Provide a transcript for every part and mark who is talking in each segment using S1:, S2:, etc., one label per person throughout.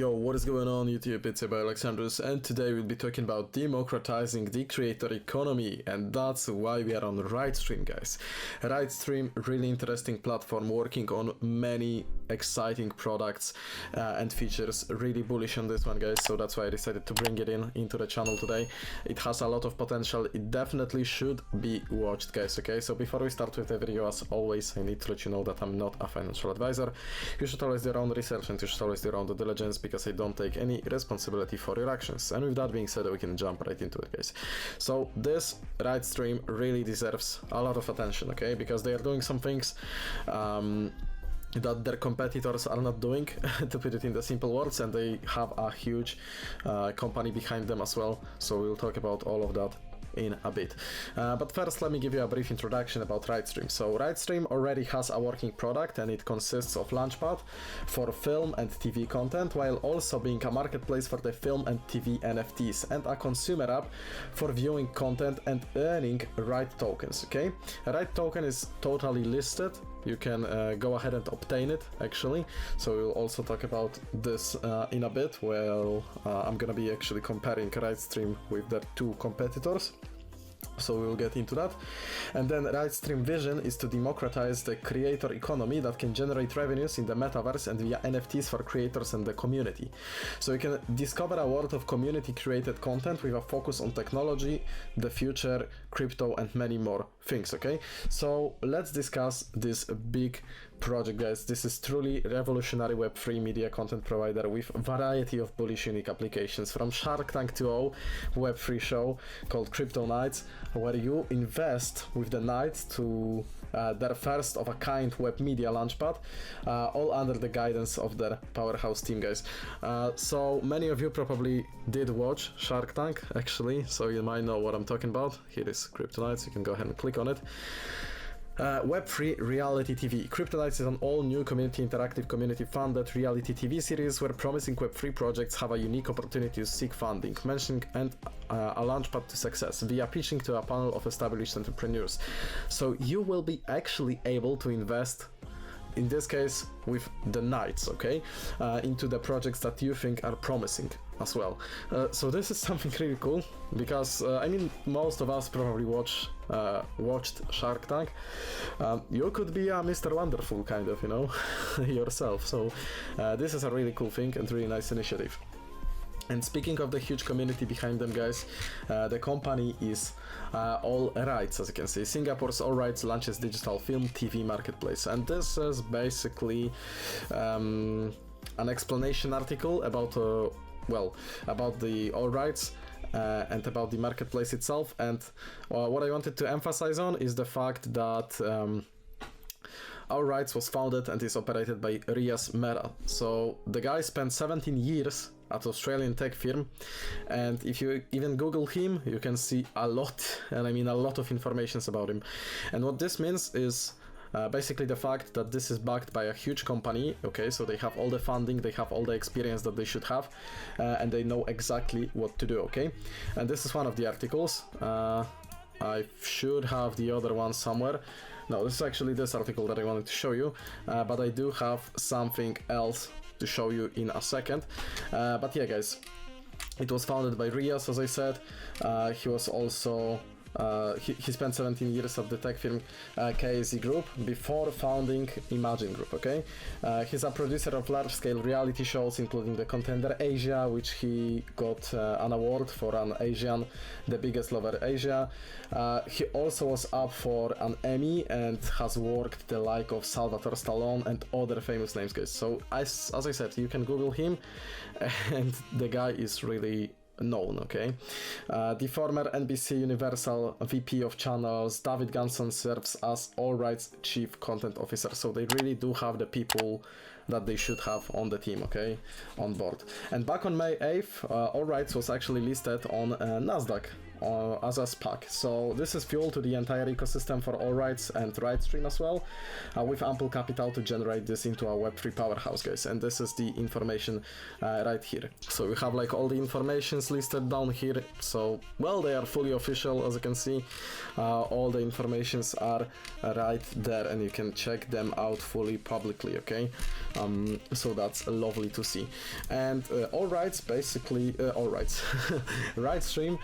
S1: Yo, what is going on YouTube? It's about Alexandrus, and today we'll be talking about democratizing the creator economy, and that's why we are on RiteStream, guys. RiteStream, really interesting platform working on many exciting products and features. Really bullish on this one, guys, so that's why I decided to bring it into the channel today. It has a lot of potential. It definitely should be watched, guys. Okay, so before we start with the video, as always, I need to let you know that I'm not a financial advisor. You should always do your own research and you should always do your own due diligence, because I don't take any responsibility for your actions. And with that being said, we can jump right into it, guys. So this RiteStream really deserves a lot of attention, okay, because they are doing some things that their competitors are not doing, to put it in the simple words, and they have a huge company behind them as well. So we'll talk about all of that in a bit. But first, let me give you a brief introduction about RiteStream. So RiteStream already has a working product, and it consists of Launchpad for film and TV content, while also being a marketplace for the film and TV NFTs, and a consumer app for viewing content and earning Rite tokens, okay? A Rite token is totally listed. You can go ahead and obtain it, actually. So we'll also talk about this in a bit. Well, I'm gonna be actually comparing RiteStream with their two competitors, so we'll get into that. And then RiteStream vision is to democratize the creator economy that can generate revenues in the metaverse and via NFTs for creators and the community. So you can discover a world of community created content with a focus on technology, the future, crypto, and many more things, okay? So let's discuss this big project, guys. This is truly revolutionary Web3 media content provider with a variety of bullish unique applications, from Shark Tank to a Web3 show called Crypto Nights, where you invest with the Knights to their first of a kind web media launchpad, all under the guidance of their powerhouse team, guys. So many of you probably did watch Shark Tank, actually, so you might know what I'm talking about. Here is Crypto Nights. You can go ahead and click on it. Web3 Reality TV. Crypto Nights is an all-new interactive community-funded reality TV series where promising Web3 projects have a unique opportunity to seek funding, mentioning and a launchpad to success via pitching to a panel of established entrepreneurs. So you will be actually able to invest, in this case with the Knights, okay, into the projects that you think are promising as well. So this is something really cool, because I mean, most of us probably watched Shark Tank. You could be a Mr. Wonderful kind of, you know, yourself. So this is a really cool thing and really nice initiative. And speaking of the huge community behind them, guys, the company is All Rights, as you can see. Singapore's All Rights launches digital film TV marketplace, and this is basically an explanation article about about the All Rights and about the marketplace itself. And what I wanted to emphasize on is the fact that All Rights was founded and is operated by Riaz Mehra. So the guy spent 17 years at Australian tech firm, and if you even Google him, you can see a lot, and I mean a lot of information about him. And what this means is basically the fact that this is backed by a huge company, okay, so they have all the funding, they have all the experience that they should have, and they know exactly what to do, okay? And this is one of the articles. I should have the other one somewhere. No, this is actually this article that I wanted to show you, but I do have something else to show you in a second. But yeah, guys, it was founded by Riaz, as I said. He was also he spent 17 years at the tech firm KSE Group before founding Imagine Group, okay? He's a producer of large-scale reality shows, including the Contender Asia, which he got an award for an Asian, the biggest lover Asia. He also was up for an Emmy and has worked the like of Salvatore Stallone and other famous names, guys. So as I said, you can Google him, and the guy is really known, okay? The former NBC Universal VP of Channels, David Ganson, serves as All Rights Chief Content Officer. So they really do have the people that they should have on the team, okay, on board. And back on May 8th, All Rights was actually listed on NASDAQ as a SPAC. So this is fuel to the entire ecosystem for all rights and RiteStream as well, with ample capital to generate this into a Web3 powerhouse, guys. And this is the information right here. So we have like all the informations listed down here. So well, they are fully official, as you can see. All the informations are right there, and you can check them out fully publicly. Okay, so that's lovely to see. And all rights basically RiteStream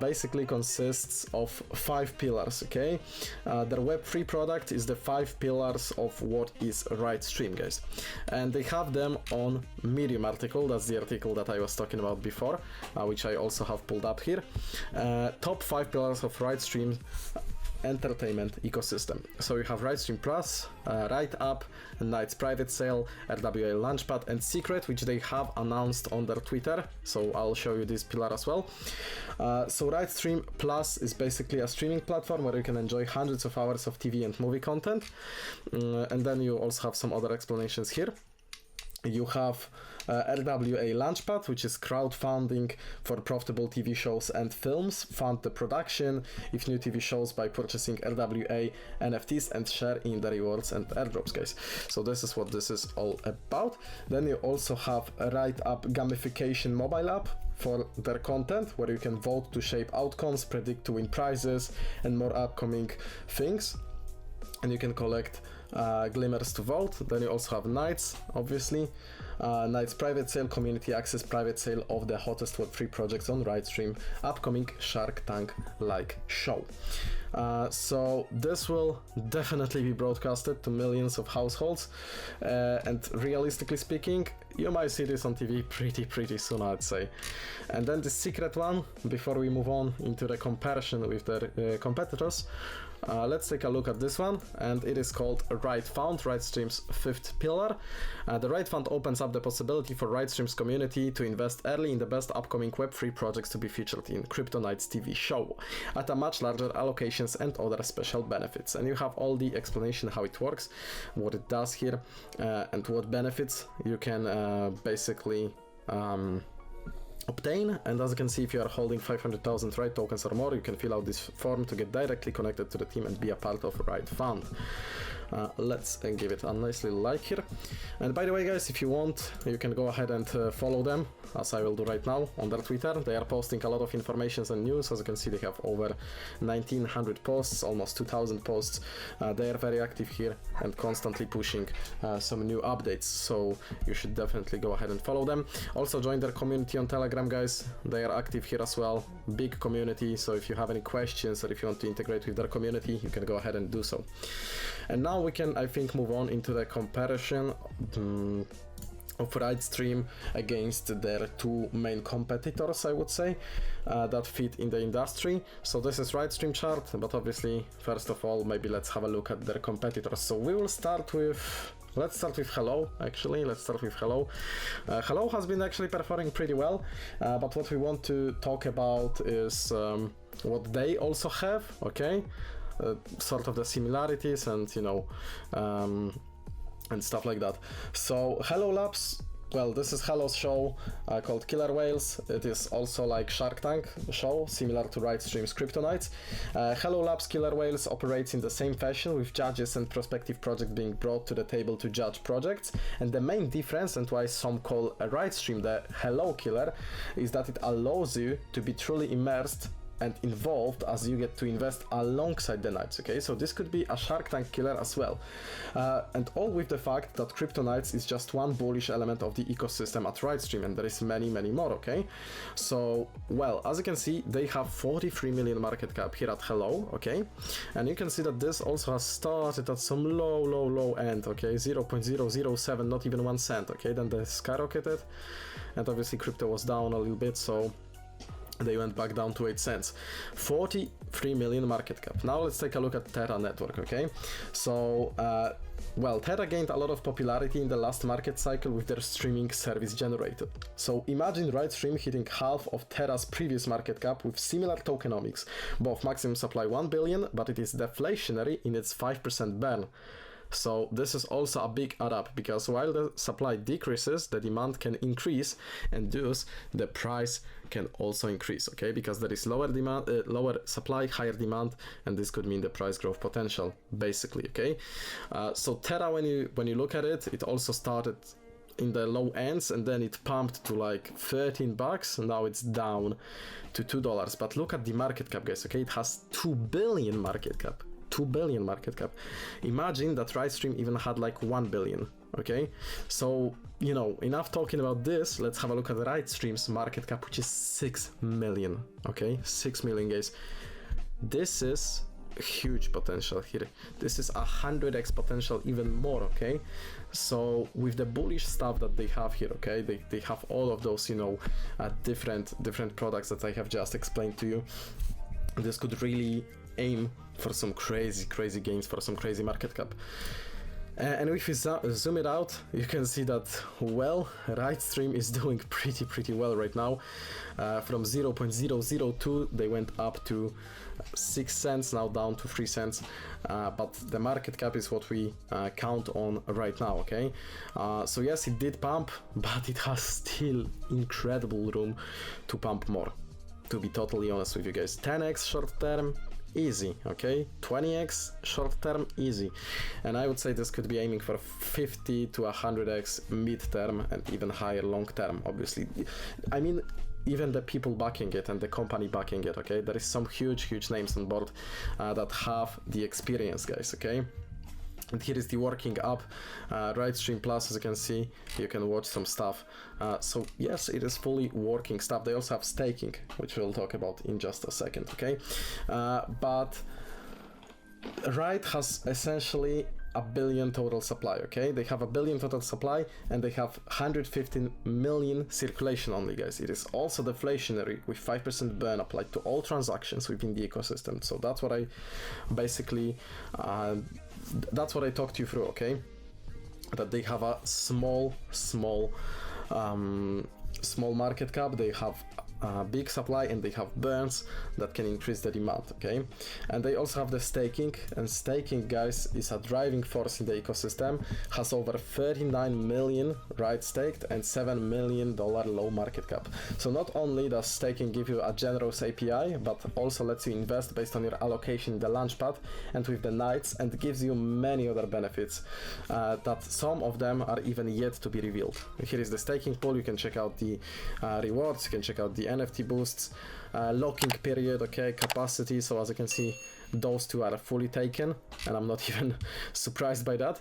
S1: basically consists of 5 pillars. Okay, their Web3 product is the 5 pillars of what is RiteStream, guys, and they have them on Medium article. That's the article that I was talking about before, which I also have pulled up here. Top 5 pillars of RiteStream entertainment ecosystem. So you have RiteStream Plus, RiteUp, Night's Private Sale, RWA Launchpad, and Secret, which they have announced on their Twitter. So I'll show you this pillar as well. So RiteStream Plus is basically a streaming platform where you can enjoy hundreds of hours of TV and movie content. And then you also have some other explanations here. You have RWA Launchpad, which is crowdfunding for profitable TV shows and films. Fund the production of new TV shows by purchasing RWA NFTs and share in the rewards and airdrops, guys. So this is what this is all about. Then you also have a RiteUp gamification mobile app for their content, where you can vote to shape outcomes, predict to win prizes, and more upcoming things. And you can collect glimmers to vote. Then you also have Nights, obviously. Night's Private Sale, community access private sale of the hottest Web3 projects on RiteStream, upcoming Shark Tank-like show. So this will definitely be broadcasted to millions of households, and realistically speaking, you might see this on TV pretty soon, I'd say. And then the secret one, before we move on into the comparison with their competitors, let's take a look at this one, and it is called Rite Fund, RiteStream's 5th pillar. The Rite Fund opens up the possibility for RiteStream's community to invest early in the best upcoming Web3 projects to be featured in Crypto Nights TV show, at a much larger allocations and other special benefits. And you have all the explanation how it works, what it does here, and what benefits you can basically obtain. And as you can see, if you are holding 500,000 Rite tokens or more, you can fill out this form to get directly connected to the team and be a part of Rite Fund. Let's give it a nice little like here. And by the way, guys, if you want, you can go ahead and follow them, as I will do right now, on their Twitter. They are posting a lot of information and news. As you can see, they have over 1900 posts, almost 2000 posts. They are very active here and constantly pushing some new updates, so you should definitely go ahead and follow them. Also join their community on Telegram, guys. They are active here as well. Big community, so if you have any questions or if you want to integrate with their community, you can go ahead and do so. And now we can, I think, move on into the comparison of RiteStream against their 2 main competitors, I would say, that fit in the industry. So this is RiteStream chart, but obviously, first of all, maybe let's have a look at their competitors. So we will start with, let's start with Hello, actually. Let's start with Hello. Hello has been actually performing pretty well, but what we want to talk about is what they also have, okay? Sort of the similarities and, you know, and stuff like that. So Hello Labs, well, this is Hello's show called Killer Whales. It is also like Shark Tank show, similar to RiteStream's Crypto Nights. Hello Labs Killer Whales operates in the same fashion, with judges and prospective projects being brought to the table to judge projects. And the main difference, and why some call RiteStream the Hello Killer, is that it allows you to be truly immersed and involved as you get to invest alongside the Nights, okay? So this could be a Shark Tank killer as well. And all with the fact that Crypto Nights is just one bullish element of the ecosystem at RiteStream, and there is many more, okay? So, well, as you can see, they have 43 million market cap here at Hello, okay? And you can see that this also has started at some low end, okay? 0.007, not even 1 cent, okay? Then they skyrocketed, and obviously crypto was down a little bit, so they went back down to 8 cents. 43 million market cap. Now let's take a look at Terra Network, okay? So, well, Terra gained a lot of popularity in the last market cycle with their streaming service generated. So imagine RiteStream hitting half of Terra's previous market cap with similar tokenomics. Both maximum supply 1 billion, but it is deflationary in its 5% burn. So this is also a big add up, because while the supply decreases, the demand can increase, and thus the price can also increase, okay? Because there is lower demand, lower supply, higher demand, and this could mean the price growth potential, basically, okay? So Terra, when you look at it, it also started in the low ends, and then it pumped to like $13, and now it's down to $2. But look at the market cap, guys, okay? It has 2 billion market cap. 2 billion market cap. Imagine that RiteStream even had like 1 billion, okay? So, you know, enough talking about this. Let's have a look at RiteStream's market cap, which is 6 million, okay? 6 million, guys. This is huge potential here. This is 100x potential, even more, okay? So with the bullish stuff that they have here, okay, they have all of those, you know, different products that I have just explained to you. This could really aim for some crazy gains, for some crazy market cap. And if you zoom it out, you can see that, well, RiteStream is doing pretty well right now. From 0.002 they went up to 6 cents, now down to 3 cents, but the market cap is what we count on right now, okay? So yes, it did pump, but it has still incredible room to pump more, to be totally honest with you guys. 10x short term, easy, okay? 20x short term, easy. And I would say this could be aiming for 50 to 100x mid term, and even higher long term, obviously. I mean, even the people backing it and the company backing it, okay? There is some huge names on board that have the experience, guys, okay? And here is the working up, RiteStream Plus, as you can see, you can watch some stuff. So yes, it is fully working stuff. They also have staking, which we'll talk about in just a second, okay? But Rite has essentially a billion total supply, okay? They have a billion total supply, and they have 115 million circulation only, guys. It is also deflationary, with 5% burn applied to all transactions within the ecosystem. So that's what I basically that's what I talked you through, okay? That they have a small market cap, they have big supply, and they have burns that can increase the demand, okay? And they also have the staking, and staking, guys, is a driving force in the ecosystem. Has over 39 million Rite staked and $7 million low market cap. So not only does staking give you a generous API, but also lets you invest based on your allocation in the launchpad and with the nights, and gives you many other benefits that some of them are even yet to be revealed. Here is the staking pool. You can check out the rewards, you can check out the NFT boosts, locking period, okay, capacity. So as you can see, those two are fully taken, and I'm not even surprised by that.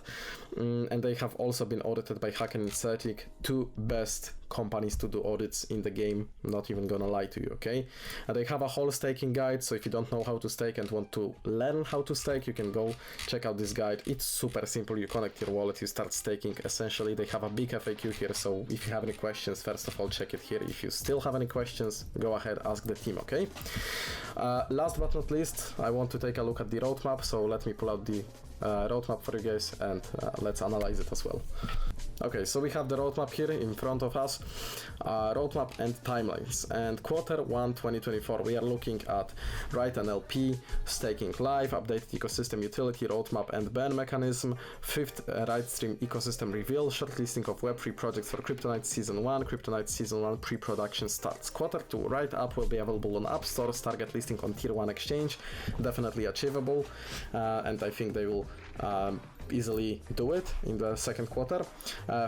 S1: And they have also been audited by Hacken and Certic, two best companies to do audits in the game, not even gonna lie to you, okay? And they have a whole staking guide, so if you don't know how to stake and want to learn how to stake, you can go check out this guide. It's super simple. You connect your wallet, you start staking. Essentially, they have a big FAQ here, so if you have any questions, first of all, check it here. If you still have any questions, go ahead, ask the team, okay? Last but not least, I want to take a look at the roadmap, so let me pull out the roadmap for you guys, and let's analyze it as well. Okay, so we have the roadmap here in front of us, roadmap and timelines. And Q1 2024, we are looking at Rite NLP, staking live, updated ecosystem utility, roadmap and ban mechanism, 5th RiteStream ecosystem reveal, shortlisting of Web3 projects for Kryptonite Season 1, Kryptonite Season 1 pre-production starts. Q2, Rite app will be available on App Stores, target listing on Tier 1 exchange, definitely achievable, and I think they will easily do it in the second quarter.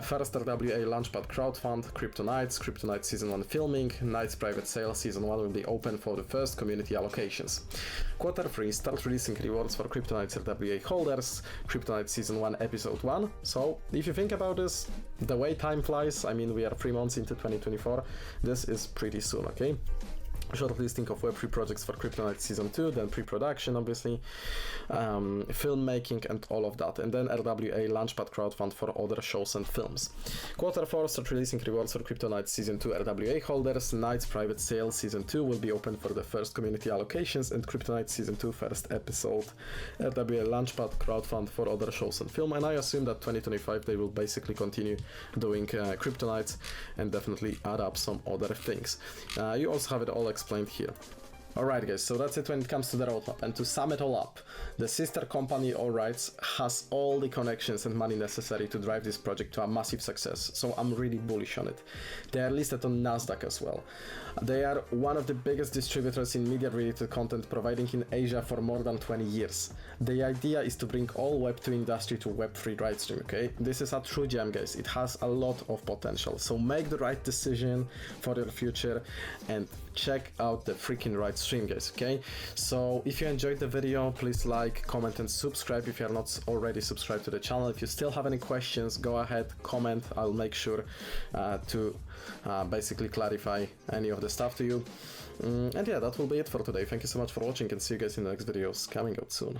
S1: First RWA Launchpad crowdfund, Kryptonite Season 1 filming, Nights private sale Season 1 will be open for the first community allocations. Q3, start releasing rewards for Kryptonite RWA holders, Kryptonite Season 1 Episode 1. So if you think about this, the way time flies, I mean, we are 3 months into 2024, this is pretty soon, okay? Shortlisting of Web3 projects for Kryptonite Season 2, then pre-production, obviously, filmmaking and all of that, and then RWA Launchpad crowdfund for other shows and films. Q4, start releasing rewards for Kryptonite Season 2 RWA holders, Nights private sale Season 2 will be open for the first community allocations, and Kryptonite Season 2 first episode, RWA Launchpad crowdfund for other shows and film. And I assume that 2025 they will basically continue doing Kryptonites and definitely add up some other things. You also have it all explained here. Alright guys, so that's it when it comes to the roadmap, and to sum it all up, the sister company Rites has all the connections and money necessary to drive this project to a massive success, so I'm really bullish on it. They are listed on Nasdaq as well. They are one of the biggest distributors in media related content, providing in Asia for more than 20 years. The idea is to bring all Web2 industry to Web3 RiteStream, okay? This is a true gem guys, it has a lot of potential, so make the right decision for your future and check out the freaking RiteStream guys, okay? So if you enjoyed the video, please like, comment and subscribe if you are not already subscribed to the channel. If you still have any questions, go ahead, comment, I'll make sure to basically clarify any of the stuff to you. And yeah, that will be it for today. Thank you so much for watching and see you guys in the next videos coming out soon.